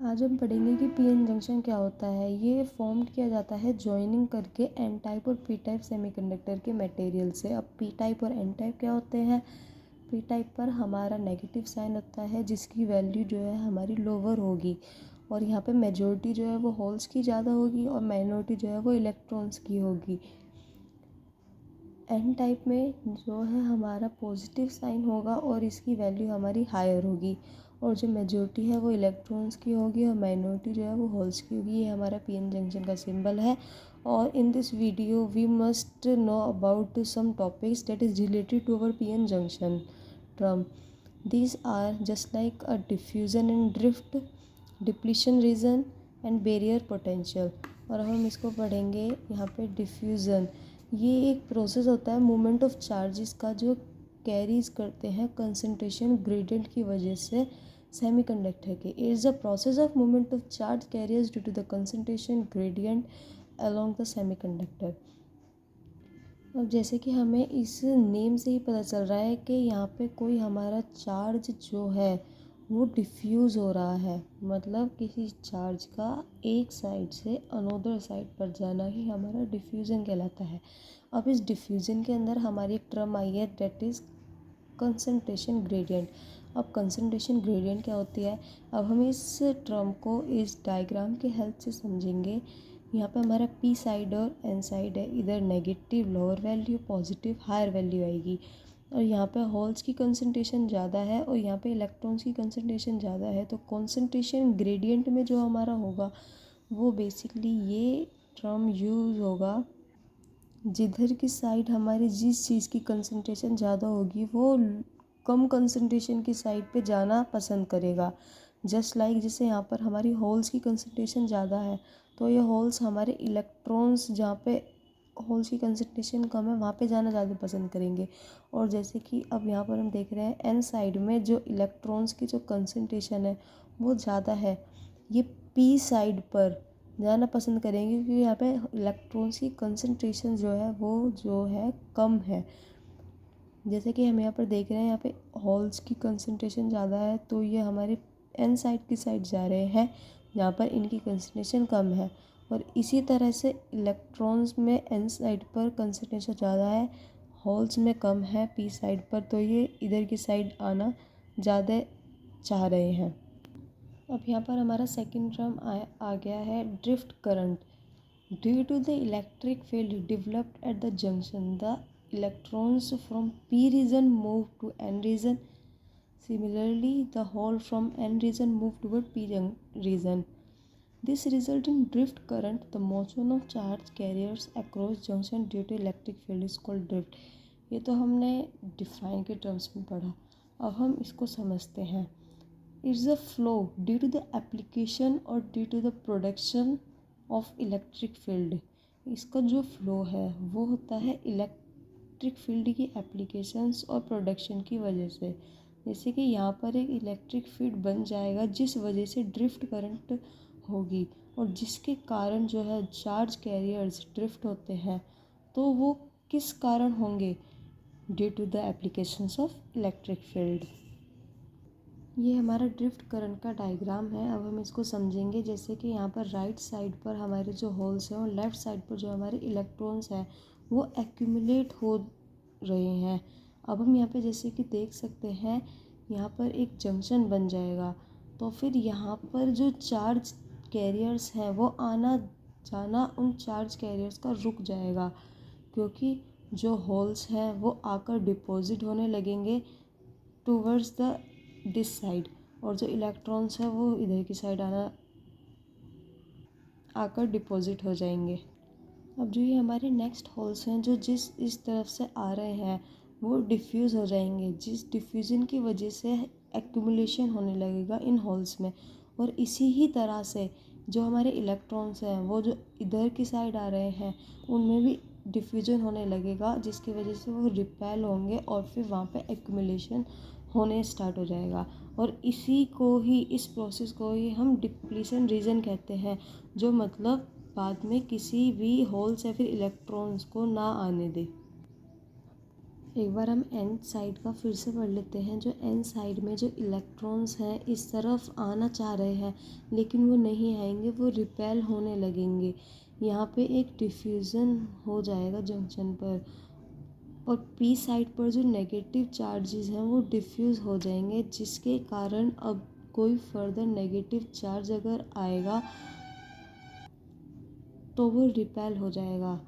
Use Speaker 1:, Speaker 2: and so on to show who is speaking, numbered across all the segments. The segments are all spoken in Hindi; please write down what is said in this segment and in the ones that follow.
Speaker 1: आज हम पढ़ेंगे कि पीएन जंक्शन क्या होता है। ये फॉर्म किया जाता है जॉइनिंग करके एन टाइप और पी टाइप सेमीकंडक्टर के मटेरियल से। अब पी टाइप और एन टाइप क्या होते हैं? पी टाइप पर हमारा नेगेटिव साइन होता है जिसकी वैल्यू जो है हमारी लोअर होगी, और यहाँ पे मेजॉरिटी जो है वो होल्स की ज़्यादा होगी और माइनॉरिटी जो है वो इलेक्ट्रॉन्स की होगी। एन टाइप में जो है हमारा पॉजिटिव साइन होगा और इसकी वैल्यू हमारी हायर होगी, और जो मेजॉरिटी है वो इलेक्ट्रॉन्स की होगी और माइनॉरिटी जो है वो होल्स की होगी। ये हमारा पीएन जंक्शन का सिंबल है। और in this video we must know about some topics that is related to our PN junction term. These are just like a diffusion and drift, depletion region and barrier potential। और हम इसको पढ़ेंगे यहाँ पे डिफ्यूज़न। ये एक प्रोसेस होता है मूवमेंट ऑफ चार्जेस का जो कैरीज करते हैं कंसंट्रेशन ग्रेडियंट की वजह से सेमीकंडक्टर के। It is a process of movement of charge carriers due to the concentration gradient along the semiconductor. अब जैसे कि हमें इस नेम से ही पता चल रहा है कि यहाँ पे कोई हमारा चार्ज जो है वो डिफ्यूज़ हो रहा है, मतलब किसी चार्ज का एक साइड से अनोदर साइड पर जाना ही हमारा डिफ्यूज़न कहलाता है। अब इस डिफ्यूज़न के अंदर हमारी एक टर्म आई है दैट इज़ कंसंट्रेशन ग्रेडियंट। अब कंसंट्रेशन ग्रेडियंट क्या होती है? अब हम इस टर्म को इस डायग्राम की हेल्प से समझेंगे। यहाँ पे हमारा पी साइड और एन साइड है, इधर negative lower value, positive higher value आएगी। और यहाँ पे होल्स की कंसंट्रेशन ज़्यादा है और यहाँ पे इलेक्ट्रॉन्स की कंसंट्रेशन ज़्यादा है, तो कंसंट्रेशन ग्रेडियंट में जो हमारा होगा वो बेसिकली ये टर्म यूज़ होगा। जिधर की साइड हमारी जिस चीज़ की कंसंट्रेशन ज़्यादा होगी वो कम कंसंट्रेशन की साइड पे जाना पसंद करेगा। जस्ट लाइक जैसे यहाँ पर हमारी होल्स की कंसंट्रेशन ज़्यादा है तो ये होल्स हमारे इलेक्ट्रॉन्स जहाँ पे होल्स की कंसंट्रेशन कम है वहाँ पे जाना ज़्यादा पसंद करेंगे। और जैसे कि अब यहाँ पर हम देख रहे हैं एन साइड में जो इलेक्ट्रॉन्स की जो कंसंट्रेशन है वो ज़्यादा है, ये पी साइड पर जाना पसंद करेंगे क्योंकि यहाँ पे इलेक्ट्रॉन्स की कंसंट्रेशन जो है कम है। जैसे कि हम यहाँ पर देख रहे हैं यहाँ पे होल्स की कंसंट्रेशन ज़्यादा है तो ये हमारे एन साइड की साइड जा रहे हैं जहाँ पर इनकी कंसंट्रेशन कम है। और इसी तरह से इलेक्ट्रॉन्स में एन साइड पर कंसंट्रेशन ज़्यादा है, होल्स में कम है पी साइड पर, तो ये इधर की साइड आना ज़्यादा चाह रहे हैं। अब यहाँ पर हमारा सेकंड टर्म आ गया है drift current. Due to the electric field developed at the junction the electrons from P region move to N region. Similarly, the hole from N region move toward P region. This result in drift current. The motion of charge carriers across junction due to electric field is called drift. ये तो हमने डिफाइन के टर्म्स में पढ़ा, अब हम इसको समझते हैं। It's a flow due to the application और due to the production of electric field. इसका जो फ्लो है वो होता है इलेक्ट्रिक फील्ड की एप्लीकेशंस और प्रोडक्शन की वजह से। जैसे कि यहाँ पर एक इलेक्ट्रिक फील्ड बन जाएगा जिस वजह से ड्रिफ्ट करंट होगी, और जिसके कारण जो है चार्ज कैरियर्स ड्रिफ्ट होते हैं, तो वो किस कारण होंगे? Due to the applications of electric field. ये हमारा ड्रिफ्ट करंट का डायग्राम है। अब हम इसको समझेंगे। जैसे कि यहाँ पर राइट साइड पर हमारे जो होल्स हैं और लेफ़्ट साइड पर जो हमारे इलेक्ट्रॉन्स हैं वो एक्यूमुलेट हो रहे हैं। अब हम यहाँ पे जैसे कि देख सकते हैं यहाँ पर एक जंक्शन बन जाएगा, तो फिर यहाँ पर जो चार्ज कैरियर्स हैं वो आना जाना उन चार्ज कैरियर्स का रुक जाएगा, क्योंकि जो होल्स हैं वो आकर डिपॉजिट होने लगेंगे टूवर्ड्स द दिस साइड, और जो इलेक्ट्रॉन्स हैं वो इधर की साइड आकर डिपॉजिट हो जाएंगे। अब जो ये हमारे नेक्स्ट होल्स हैं जो इस तरफ से आ रहे हैं वो डिफ्यूज़ हो जाएंगे, जिस डिफ्यूज़न की वजह से एक्यूमुलेशन होने लगेगा इन होल्स में। और इसी ही तरह से जो हमारे इलेक्ट्रॉन्स हैं वो जो इधर की साइड आ रहे हैं उनमें भी डिफ्यूजन होने लगेगा, जिसकी वजह से वो रिपेल होंगे और फिर वहाँ पे एक्यूमुलेशन होने स्टार्ट हो जाएगा। और इस प्रोसेस को ही हम डिप्लीशन रीजन कहते हैं, जो मतलब बाद में किसी भी होल्स या फिर इलेक्ट्रॉन्स को ना आने दे। एक बार हम एन साइड का फिर से पढ़ लेते हैं। जो एन साइड में जो इलेक्ट्रॉन्स हैं इस तरफ आना चाह रहे हैं लेकिन वो नहीं आएंगे, वो रिपेल होने लगेंगे। यहाँ पे एक डिफ्यूज़न हो जाएगा जंक्शन पर, और पी साइड पर जो नेगेटिव चार्जेस हैं वो डिफ्यूज़ हो जाएंगे, जिसके कारण अब कोई फर्दर नेगेटिव चार्ज अगर आएगा तो वो रिपेल हो जाएगा।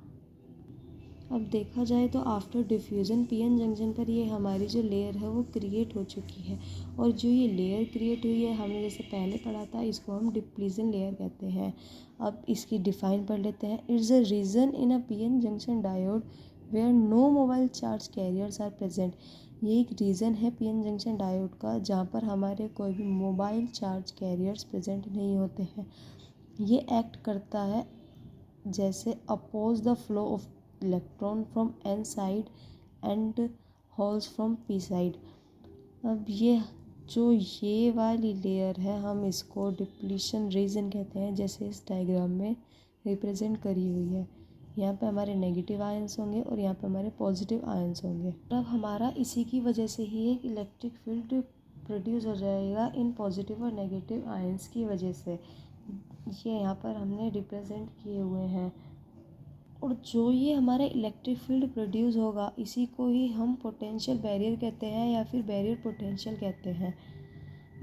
Speaker 1: अब देखा जाए तो आफ्टर डिफ्यूज़न पीएन जंक्शन पर ये हमारी जो लेयर है वो क्रिएट हो चुकी है, और जो ये लेयर क्रिएट हुई है हमने जैसे पहले पढ़ा था, इसको हम डिप्लीशन लेयर कहते हैं। अब इसकी डिफ़ाइन पढ़ लेते हैं। It's a region in a PN junction diode where no mobile charge carriers are present. ये एक रीज़न है पीएन जंक्शन डायोड का जहाँ पर हमारे कोई भी मोबाइल चार्ज कैरियर्स प्रेजेंट नहीं होते हैं। ये एक्ट करता है जैसे oppose the flow of electron from N side and holes from P side. अब ये वाली लेयर है हम इसको डिप्लीशन रीजन कहते हैं, जैसे इस डायग्राम में रिप्रेजेंट करी हुई है। यहाँ पे हमारे नेगेटिव आयंस होंगे और यहाँ पे हमारे पॉजिटिव आयंस होंगे। अब हमारा इसी की वजह से ही एक इलेक्ट्रिक फील्ड प्रोड्यूस हो जाएगा इन पॉजिटिव और नेगेटिव आयंस की वजह से। ये यहाँ पर हमने रिप्रेजेंट किए हुए हैं। और जो ये हमारा इलेक्ट्रिक फील्ड प्रोड्यूस होगा इसी को ही हम पोटेंशियल बैरियर कहते हैं या फिर बैरियर पोटेंशियल कहते हैं।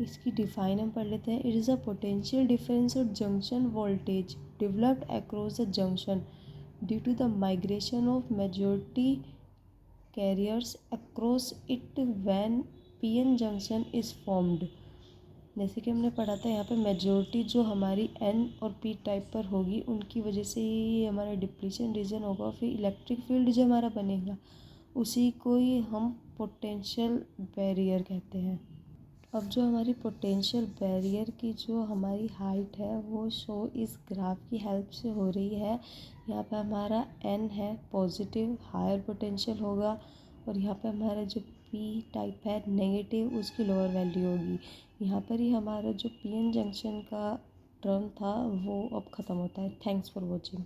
Speaker 1: इसकी डिफाइन हम पढ़ लेते हैं। It is a potential difference of junction voltage developed across the junction due to the migration of majority carriers across it when PN junction is formed. जैसे कि हमने पढ़ा था यहाँ पे मेजॉरिटी जो हमारी एन और पी टाइप पर होगी उनकी वजह से ही हमारा डिप्लीशन रीजन होगा। फिर इलेक्ट्रिक फील्ड जो हमारा बनेगा उसी को ही हम पोटेंशियल बैरियर कहते हैं। अब जो हमारी पोटेंशियल बैरियर की जो हमारी हाइट है वो शो इस ग्राफ की हेल्प से हो रही है। यहाँ पे हमारा एन है पॉजिटिव हायर पोटेंशियल होगा, और यहाँ पे हमारा जो पी टाइप है नेगेटिव उसकी लोअर वैल्यू होगी। यहाँ पर ही हमारा जो पीएन जंक्शन का टर्म था वो अब ख़त्म होता है। Thanks for watching.